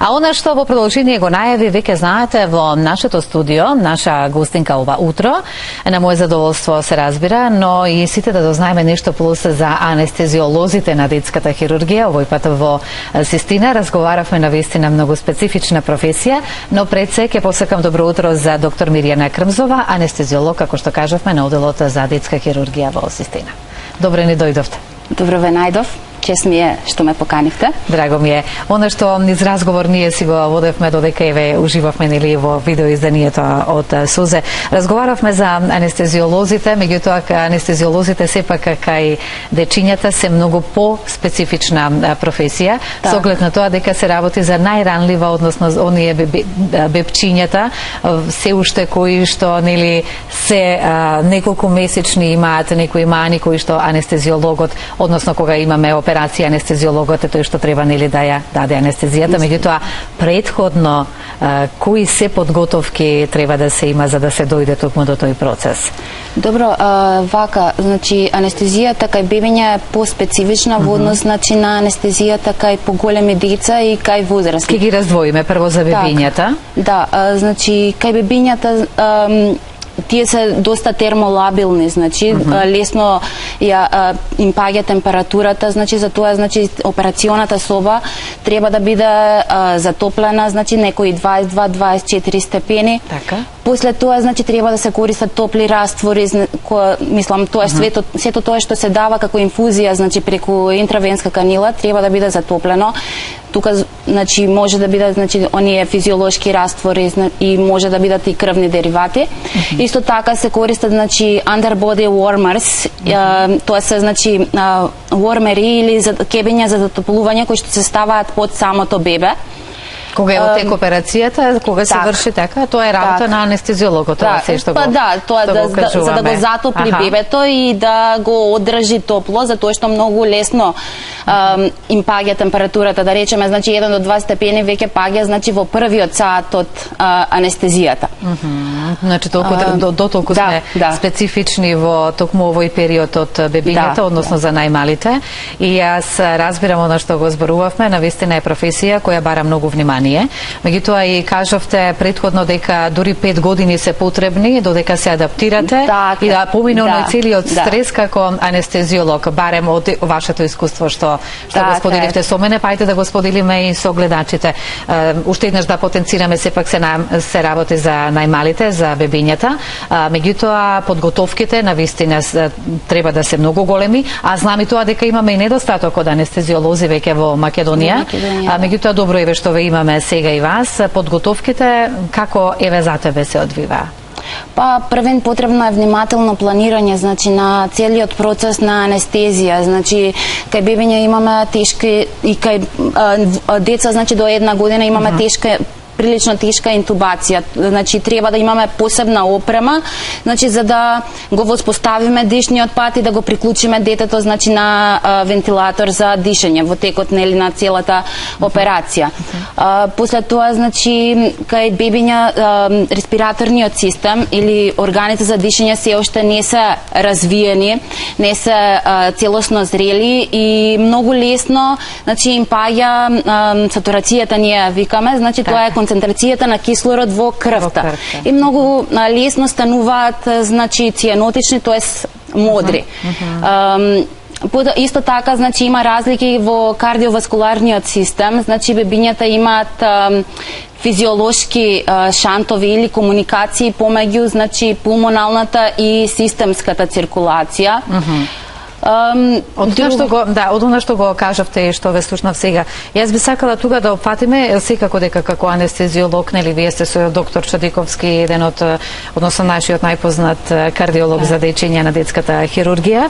А она што во продолжение го најави, веќе знаете, во нашето студио, наша гостинка ова утро, на моје задоволство се разбира, но и сите да дознаеме нешто плюс за анестезиолозите на детската хирургија. Овој пат во Систина разговаравме на вистина многу специфична професија, но пред се ќе посакам добро утро за доктор Мирјана Крмзова, анестезиолог, како што кажавме, на оделот за детска хирургија во Систина. Добре ни дојдовте. Добро ве најдов. Чест ми е што ме поканивте. Драго ми е. Оно што низ разговор ние си го водевме додека еве уживавме нели во видеоизданието од Сузе. Разговаравме за анестезиолозите, меѓутоа анестезиолозите сепак кај дечињата се многу по-специфична професија, со оглед на тоа дека се работи за најранлива, односно оние бебчињата, се уште кои што нели се неколку месечни имаат некои мани кои што анестезиологот, односно кога имаме операција, анестезиологот е тој што треба нели да ја даде анестезијата, меѓутоа претходно кои се подготовки треба да се има за да се дојде токму до тој процес? Добро, вака, значи анестезијата кај бебиња е по-специфична во однос значи на анестезијата кај поголеми деца и кај возрастни. Ке ги раздвоиме прво за бебињата. Да, значи кај бебињата тие се доста термолабилни, значи лесно ја им паѓа температурата, значи за тоа значи операционата соба треба да биде затоплена, значи некои 22-24 степени. Така. После тоа значи треба да се користат топли раствори, мислам тоа сето тоа што се дава како инфузија, значи преку интравенска канила треба да биде затоплено. Тука значи може да бидат значи оние физиолошки раствори и може да бидат и крвни деривати. Исто така се користат значи underbody warmers, тоа се значи вормери или кебиња за затоплување кои што се ставаат под самото бебе. Кога е во тек операцијата, кога се врши така, тоа е работа на анестезиологот, тоа се што го. Па да, тоа за да го затопли бебето и да го одржи топло, затоа што многу лесно им паѓа температурата, да речеме, значи 1 до 2 степени веќе паѓа значи во првиот саат од анестезијата. Значи толку сме специфични во токму овој период од бебињата, односно за најмалите. И јас разбирам она што го зборувавме, навистина е професија која бара многу внимание. Меѓутоа и кажавте претходно дека дури 5 години се потребни додека се адаптирате и да помине оној целиот стрес како анестезиолог, барем од вашето искуство што го споделивте со мене, па ајде да го споделиме и со гледачите. Уште еднаш да потенцираме, сепак се работи за најмалите, за бебињата, меѓутоа подготовките навистина треба да се многу големи, а знам и тоа дека имаме и недостаток од анестезиолози веќе во Македонија, меѓутоа добро е што ве имаме сега и вас. Подготовките како еве за тебе се одвива? Па првен потребно е внимателно планирање, значи на целиот процес на анестезија, значи кај бебиња имаме тешки и кај деца значи до 1 година имаме прилично тешка интубација, значи треба да имаме посебна опрема, значи за да го воспоставиме дишниот пат и да го приклучиме детето значи на вентилатор за дишење во текот нели на целата операција. После тоа значи кај бебиња респираторниот систем или органите за дишење се уште не се развиени, не се целосно зрели и многу лесно значи им паѓа сатурацијата, ние викаме, значи тоа е концентрацијата на кислород во крвта. И многу лесно стануваат значи цианотични, тоест модри. Исто така значи има разлики во кардиоваскуларниот систем, значи бебињата имаат физиолошки шантови или комуникации помеѓу значи пулмоналната и системската циркулација. Од она што го кажавте и што ве слушнав сега, јас би сакала тука да опфатиме секако дека како анестезиолог, нели вие сте со доктор Чадиковски, еден од односно нашиот најпознат кардиолог за дечиња на детската хирургија,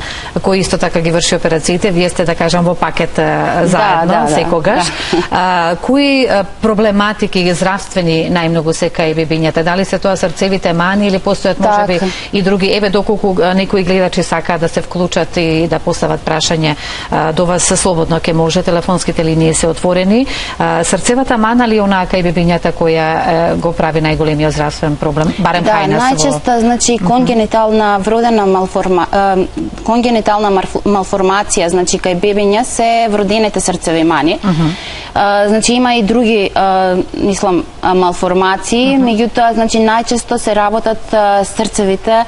кој исто така ги врши операциите, вие сте да кажам во пакет заедно секогаш. Кои проблематики здравствени најмногу се кај бебињата? Дали се тоа срцевите мани или постојат можеби и други? Еве доколку некои гледачи сакаат да се вклучат и сакаат да постават прашање до вас, слободно ќе може, телефонските линии се отворени. Срцевата мана ли она кај бебињата која го прави најголемиот здравствен проблем, барем кај нас? Да, најчесто, значи, конгенитална вродена малформација, значи, кај бебиња се вродените срцеви мани. Значи, има и други, мислам, малформации, меѓутоа, значи, најчесто се работат срцевите,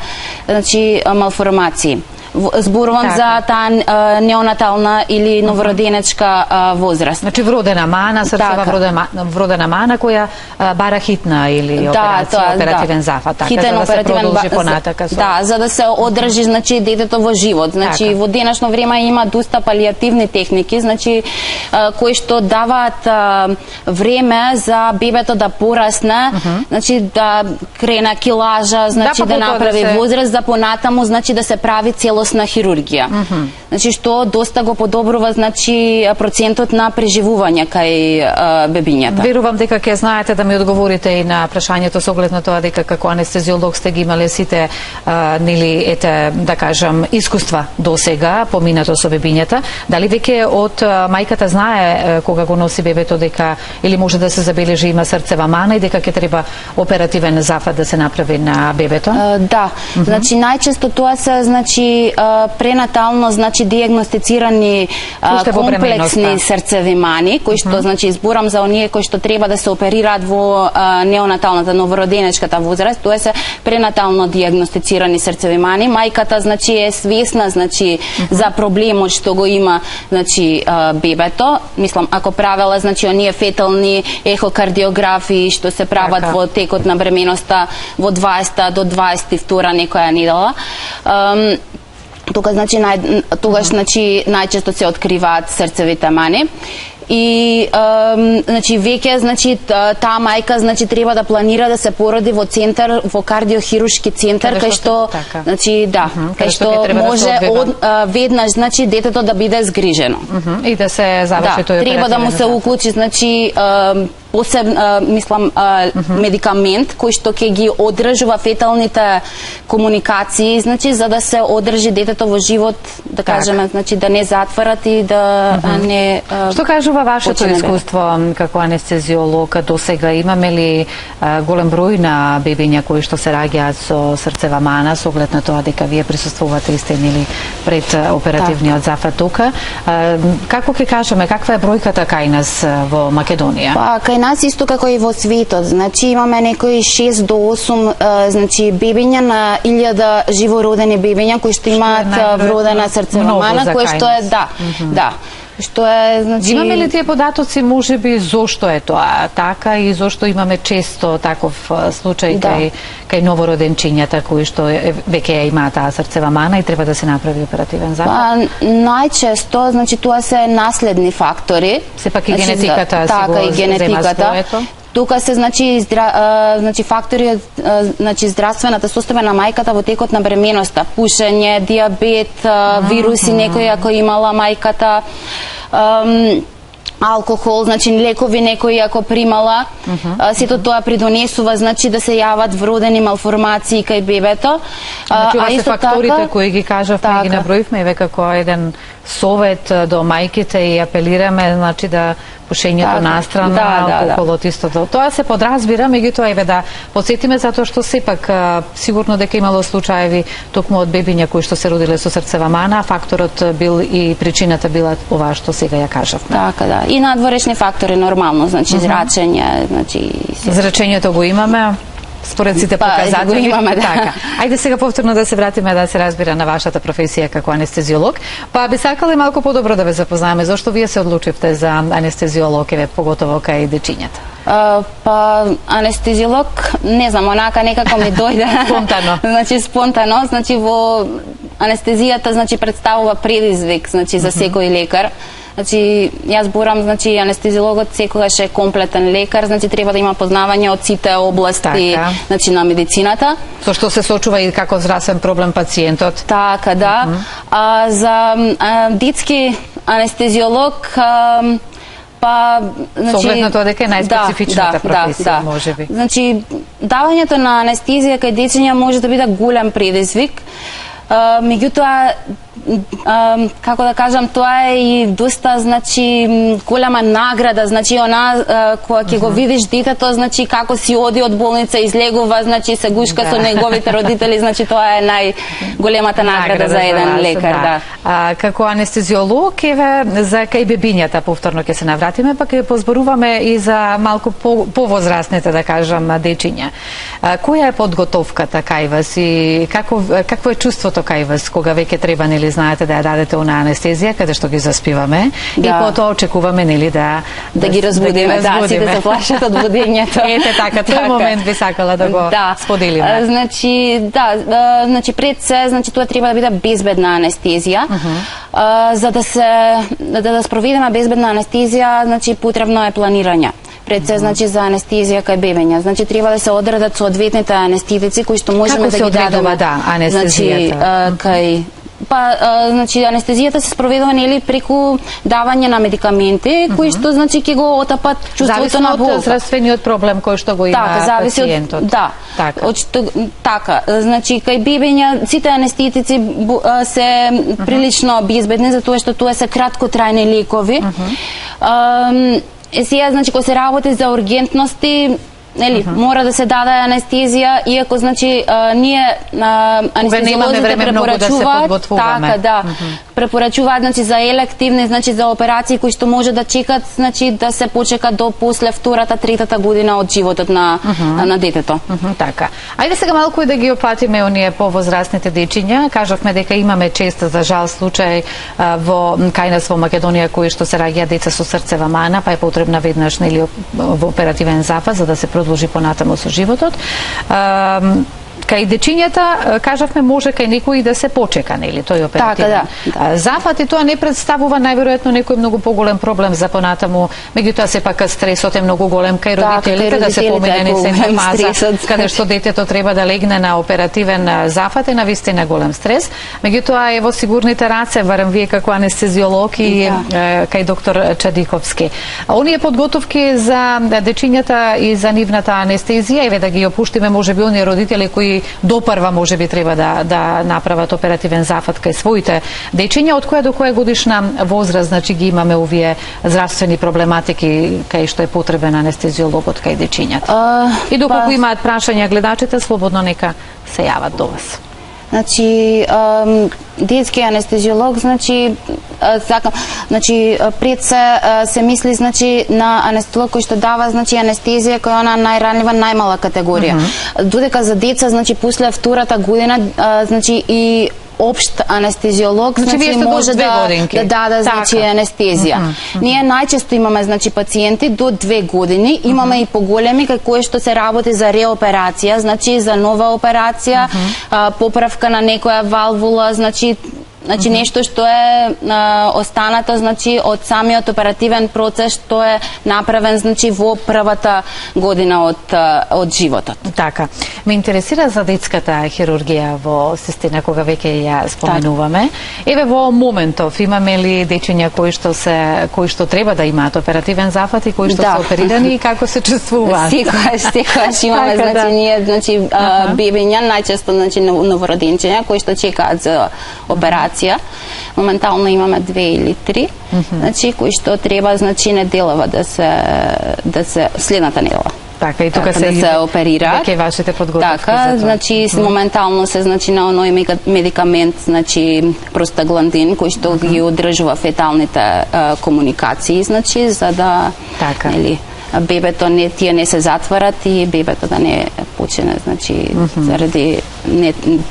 значи, малформации. Зборувам за таа неонатална или новороденечка возраст. Значи вродена мана, срцева вродена мана која бара хитна или операција, оперативен зафат, така, хитен за да се продолжи понатака. Да, за да се одржи, значи, детето во живот. Значи, во денешно време има доста палиативни техники, значи, кои што даваат време за бебето да порасне, значи, да крене килажа, значи, да направи возраст, за понатаму, значи, да се прави целосна хирургија. Значи, што доста го подобрува, значи, процентот на преживување кај бебињата. Верувам дека ќе знаете да ми одговорите и на прашањето со оглед на тоа дека како анестезиолог сте ги имале сите нели, ете, да кажам, искуства до сега, поминато со бебињата. Дали веќе од мајката знае кога го носи бебето дека или може да се забележи има срцева мана и дека ќе треба оперативен зафат да се направи на бебето? Да. Значи, најчесто тоа се, значи, пренатално, значи, диагностицирани комплексни срцеви мани, кои што, значи, изборам за оние кои што треба да се оперираат во неонаталната, новороденечката возраст, тоа се пренатално диагностицирани срцеви мани. Мајката, значи, е свесна, значи, за проблемот што го има, значи, бебето. Мислам, ако правела, значи, оние фетални ехокардиографии што се прават во текот на бременоста во 20 до 22 некоја недела, тогаш, значи, најчесто се откриваат срцевите мани. И значи веќе, значи, таа мајка, значи, треба да планира да се породи во центар, во кардиохируршки центар, кај што, значи, да, кај што може веднаш, значи, детето да биде згрижено и да се заврши тој оперативен. Треба да му се уклучи, значи, мислам, медикамент кој што ќе ги одржува феталните комуникации, значи, за да се одржи детето во живот, да кажеме, значи, да не затварат и да не... Што кажува вашето искуство како анестезиолог до сега? Имаме ли голем број на бебиња кои што се раѓаат со срцева мана, со оглед на тоа дека вие присуствувате и сте нели пред оперативниот зафат тука? Како ќе кажеме, каква е бројката кај нас во Македонија? Кај нас исто како и во светот, значи имаме некои 6 до 8 значи бебиња на 1000 живородени бебиња кои што имаат вродена срцева мана, кој што е да. Што е, значи... Имаме ли тие податоци, можеби, зошто е тоа така и зошто имаме често таков случај кај новороденчињата кои што веќе ја имаат таа срцева мана и треба да се направи оперативен зафат? Најчесто, значи, тоа се наследни фактори. Сепак и генетиката си го зема своето. Тука се, значи, фактори, значи, здравствената состојба на мајката во текот на бременоста, пушење, диабет, вируси некои ако имала мајката, алкохол, значи лекови некои ако примала, сето тоа придонесува, значи, да се јават вродени малформации кај бебето. Значи, ова се факторите кои ги кажавме, ги наброивме и века како еден совет до мајките и апелираме, значи, да пушењето настрана, алкохолот истото. Тоа се подразбира, меѓутоа еве да потсетиме затоа што сепак сигурно дека имало случаеви токму од бебиња кои што се родиле со срцева мана, факторот бил и причината била ова што сега ја кажавме. Така, да. И надворешни фактори нормално, значи зрачење, значи зрачењето го имаме. Според сите показатели. Така. Ајде сега повторно да се вратиме да се разбира на вашата професија како анестезиолог. Па би сакале малку подобро да ве запознаеме. Зошто вие се одлучивте за анестезиолог, еве поготово кај дечињата? Па анестезиолог, не знам, онака некако ми дојде. Спонтано. Значи спонтано, значи во анестезијата, значи, представува предизвик, значи, за секој лекар. Значи, јас зборам, значи, анестезиологот секогаш е комплетен лекар, значи, треба да има познавање од сите области, значи, на медицината. Со што се сочува и како здравствен проблем пациентот. Така, да. За детски анестезиолог, па, значи... Со оглед на тоа дека е најспецифичната професија, можеби. Значи, давањето на анестезија кај дечиња може да биде голем предизвик, меѓутоа, како да кажам, тоа е и доста, значи, голема награда, значи, која ќе го видиш детето, значи, како си оди од болница, излегува, значи, се гушка со неговите родители, значи, тоа е најголемата награда за еден лекар, да. Како анестезиолог, еве, за кај бебињата, повторно ќе се навратиме, па ќе позборуваме и за малку повозрастните, да кажам, дечиња. Која е подготовката кај вас и какво е чувството кај вас, кога веќе треба, нели, знаете, да ја дадете она анестезија, каде што ги заспиваме, и потоа очекуваме, нели, да ги разбудиме, да, сите се плашат од будењето. Ете така, тој момент би сакала да го споделиме. Значи, значи пред се, значи тоа треба да биде безбедна анестезија. За да спроведеме безбедна анестезија, значи потребно е планирање. Пред се, значи, за анестезија кај бебења. Значи, треба да се одредат соодветните анестетици кои што можеме да ги дадеме. Анестезијата? Значи, анестезијата се спроведува, нели, преку давање на медикаменти, кои што, значи, ќе го отапат чувството на болка. Зависи од здравствениот проблем кој што го има пациентот. Така. Значи, кај бебења сите анестетици се прилично безбедни, затоа што тоа се краткотрајни лекови. Сега, значи, кога се работи за ургентности, нели, мора да се даде анестезија, иако, значи, ние анестезиолозите препорачуваат, препорачуваат, значи, за елективни, значи, за операции кои што може да чекат, значи, да се почека до после втората, третата година од животот на детето. Така. Ајде сега малку и да ги опатиме оние повозрастните дечиња. Кажавме дека имаме често, за жал, случај кај нас во Македонија кои што се раѓаат деца со срцева мана, па е потребна веднаш, нели, во оперативен запад за да се продолжи понатаму со животот. Кај дечињата, кажавме, може кај некој да се почека, нели, тој оперативен зафат, и тоа не представува најверојатно некој многу поголем проблем за понатаму, меѓутоа сепак стресот е многу голем кај родителите, да се помине низ фаза каде што детето треба да легне на оперативен зафат, е навистина голем стрес. Меѓутоа е во сигурните раце, барем вие како анестезиолог и кај доктор Чадиковски. Оние подготовки за дечињата и за нивната анестезија, еве да ги опуштиме можеби оние родители кои допрва можеби треба да направат оперативен зафат кај своите дечиња, од која до која годишна возраст, значи, ги имаме овие здравствени проблематики кај што е потребен анестезиологот кај дечињата. И доколку имаат прашања гледачите, слободно нека се јават до вас. Значи, детски анестезиолог, значи, пред се мисли, значи, на анестезиолог кој што дава, значи, анестезија која е она најранлива, најмала категорија. Додека за деца, значи, после втората година, значи, и општ анестезиолог, значи, може да даде, значи, анестезија. Ние најчесто имаме, значи, пациенти до 2 години, имаме и поголеми кај кои што се работи за реоперација, значи за нова операција, поправка на некоја валвула, значи нешто што е останато, значи, од самиот оперативен процес што е направен, значи, во првата година од животот. Така. Ме интересира за детската хирургија во Сестина, кога веќе ја споменуваме. Еве во моментов имаме ли дечиња кои што треба да имаат оперативен зафат и кои што се оперирани и како се чувствуваат? Секогаш имаме, значи, ние, значи, бебиња, најчесто, значи, новороденчиња кои што чекаат за операција. Моментално имаме 2 или 3, значи, кои што треба, значи, неделава да се следната недела. Така, и тука се оперира. Веќе вашите подготовки за така, тоа. Значи, моментално се, значи, на оној медикамент, значи, простагландин, кој што ги одржува феталните комуникации, значи, за да, нели, бебето тие не се затварат и бебето да не почине, значи, заради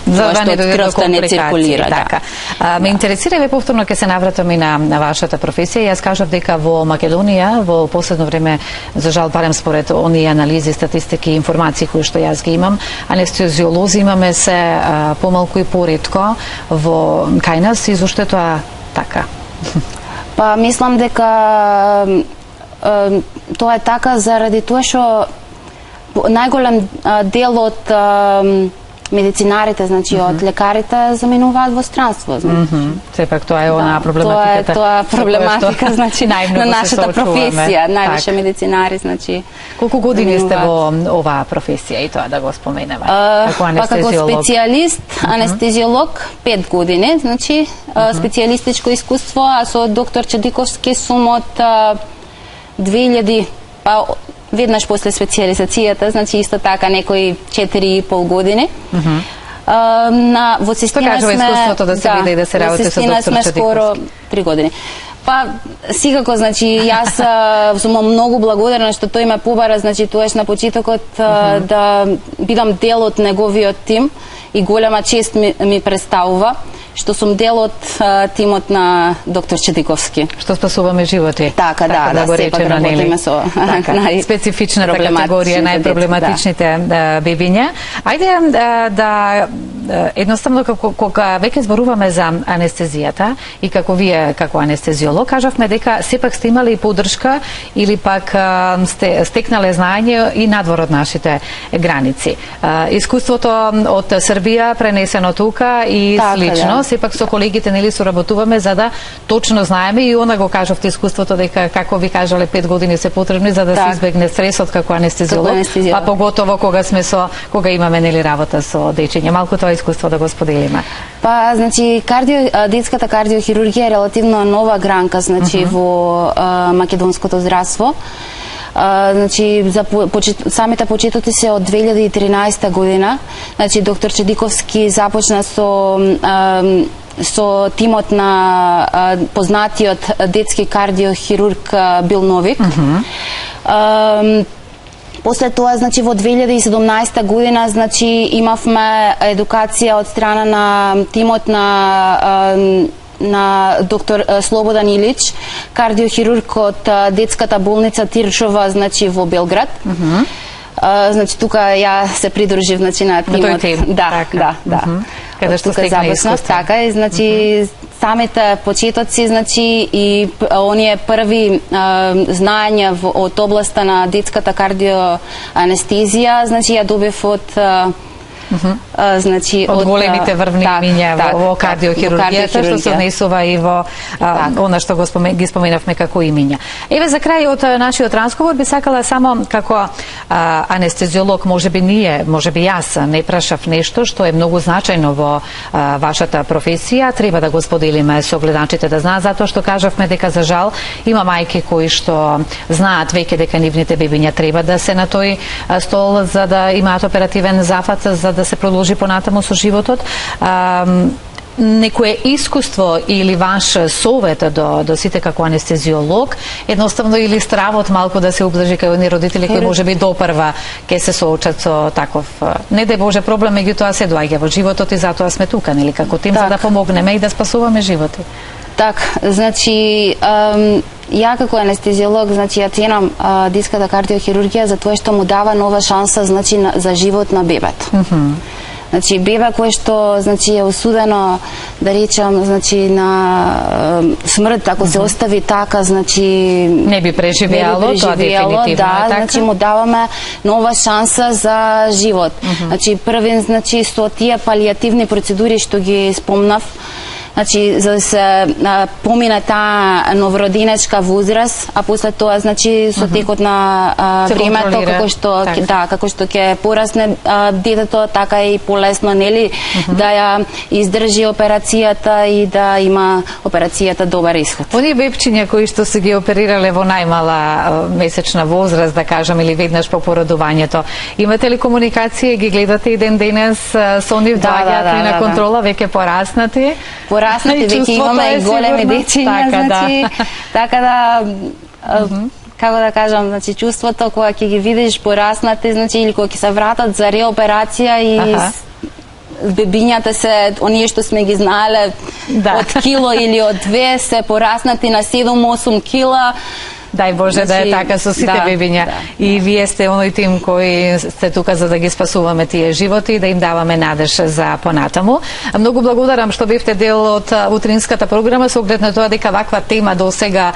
тоа што крвта не циркулира. Така. Ме интересира, ве повторно ќе се навратам и на вашата професија. Јас кажав дека во Македонија во последно време, за жал, барем според оние анализи, статистики и информации кои што јас ги имам, анестезиолози имаме се помалку и поретко во кај нас, и зошто е тоа така? Па мислам дека тоа е така заради тоа што најголем дел од медицинарите, значи од лекарите заменуваат во странство, значи. Сепак тоа е онаа проблематиката. Тоа е проблематика, значи на нашата професија, највише медицинари, значи. Колку години сте во оваа професија и тоа да го споменеме? Како анестезиолог? Како специјалист, анестезиолог 5 години, значи специјалистичко искуство, а со доктор Чадиковски сум од 2000, па веднаш после специјализацијата, значи исто така некои 4,5 години. Во Систина сме... искуството да се види и да се работи со доктор Чадиковски. Скоро 3 години. Па, секако, значи, јас сум многу благодарна што тој ме побара, значи, тоеш на почетокот да бидам дел од неговиот тим и голема чест ми представува што сум дел од тимот на доктор Чадиковски. Што спасуваме животи. Така, да го речено, работиме со специфичната категорија, најпроблематичните бебиња. Ајде да едноставно кога веќе зборуваме за анестезијата и како вие како анестезиолог кажавме дека сепак сте имали подршка или пак сте стекнале знаење и надвор од нашите граници. Искуството од Србија пренесено тука и слично, сепак со колегите нели соработуваме за да точно знаеме и она го кажавте искуството дека како ви кажале 5 години се потребни за да се избегне стресот како анестезиолог, па поготово кога имаме нели работа со дечиња. Малку тоа искуство да го споделиме. Па, значи, детската кардиохирургија е релативно нова гранка, значи, во македонското здравство. Значи, самите почетоци се од 2013 година. Значи, доктор Чадиковски започна со тимот на познатиот детски кардиохирург Бил Новик. После тоа, значи, во 2017 година, значи, имавме едукација од страна на тимот на доктор Слободан Илич, кардиохирург од детската болница Тирчова, значи, во Белград. Значи, тука ја се придружив, значи, на тимот. Да. Каде што стекна искуство. Така и, значи, самите почетоци, значи, и оние први знаења од областа на детската кардиоанестезија, значи, ја добив од значи, од големите врвни имиња во кардиохирургијата, што се однесува и во она што ги споменавме како имиња. Еве за крај од нашиот разговор би сакала само како анестезиолог, можеби јас не прашав нешто што е многу значајно во вашата професија, треба да го споделиме со гледачите да знаат, затоа што кажавме дека за жал има мајки кои што знаат веќе дека нивните бебиња треба да се на тој стол за да имаат оперативен зафат, за да се продолжи понатаму со животот. Некое искуство или ваш совет до сите како анестезиолог, едноставно или стравот малку да се обдржи кај оние родители кои можеби допрва ќе се соочат со таков, не дај Боже, проблем, меѓутоа се доаѓа во животот и затоа сме тука, нели, како тим, за да помогнеме и да спасуваме животи. Так, значи, ја како анестезиолог, значи, ја ценам детската кардиохирургија за тоа што му дава нова шанса, значи, за живот на бебето. Значи, бебе кое што, значи, е осудено, да речам, значи, на смрт, ако се остави така, значи... Не би преживеало, тоа дефинитивно е така. Значи, му даваме нова шанса за живот. Значи, првен, значи, со тие палиативни процедури што ги спомнав, значи, за да се помине таа новородинечка возраст, а после тоа, значи, со текот на времето, како што ќе порасне детето, така и полесно, нели, да ја издржи операцијата и да има операцијата добар исход. Оние бебчиња кои што се ги оперирале во најмала месечна возраст, да кажам, или веднаш по породувањето, имате ли комуникација, ги гледате и ден денес со нив, доаѓаат ли на контрола, веќе пораснати? Пораснати, веќе имаме и големи дечиња, значи, така да, како да кажам, значи, чувството кога ќе ги видиш пораснати, значи, или кога ќе се вратат за реоперација и бебињата се, оние што сме ги знаеле од кило или од 2, се пораснати на 7-8 кила, Дај Боже да е така со сите бебиња. И вие сте оној тим кои сте тука за да ги спасуваме тие животи и да им даваме надеж за понатаму. Многу благодарам што бевте дел од утринската програма со оглед на тоа дека ваква тема до сега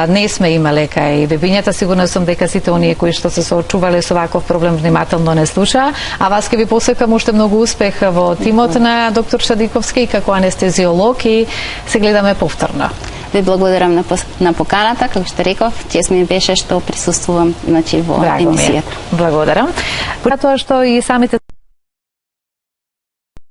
не сме имале кај бебињата. Сигурно сум дека сите оние кои што се соочувале со ваков проблем внимателно не слушаа. А вас ќе ви посекам уште многу успех во тимот на доктор Шадиковски како анестезиолог и се гледаме повторно. Ви благодарам на поканата, како што реков, чест ми беше што присуствувам во емисијата. Благодарам. Тоа што и самите